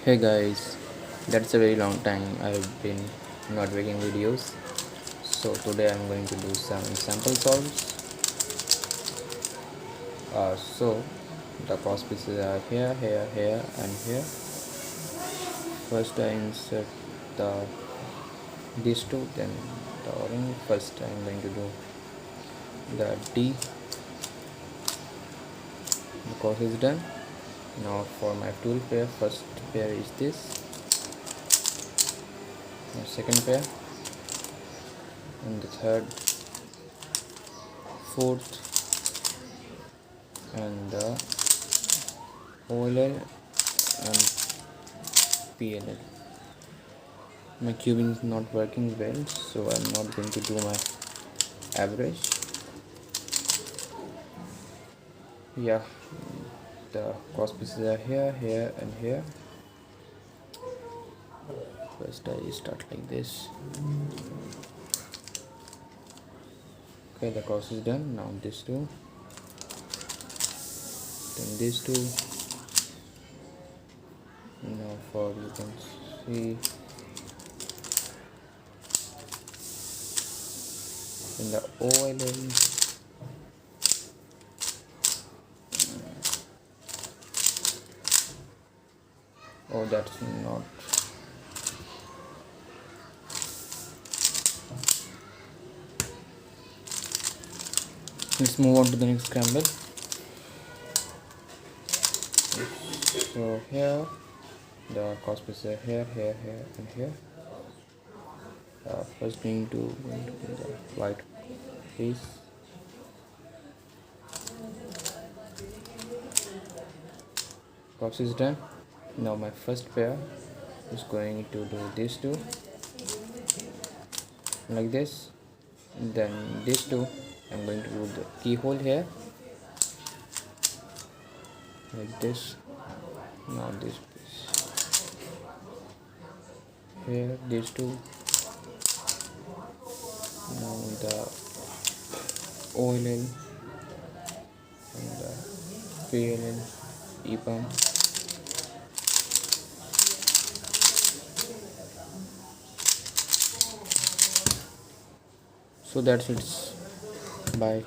Hey guys, that's a very long time I've been not making videos. So today I'm going to do some sample solves. So the cross pieces are here, here, here, and here. First I insert the these two, then the orange. First I'm going to do the D. The cross is done. Now for my tool pair, first pair is this. The second pair, and the third, fourth, and the OLL and PLL. My cubing is not working well, so I'm not going to do my average. Yeah, the cross pieces are here, here, and here. First I start like this. Okay, the cross is done. Now this two, then this two. Now for you can see in the OLL. Oh, that's not. Let's move on to the next scramble. So here the cross pieces are here, here, here, and here. First going to do the white piece. Cross is done. Now my first pair is going to do these two like this. Then these two I'm going to do the keyhole here like this. Now this piece here, these two. Now the OLL and the PLL EPUM. So that's it. Bye.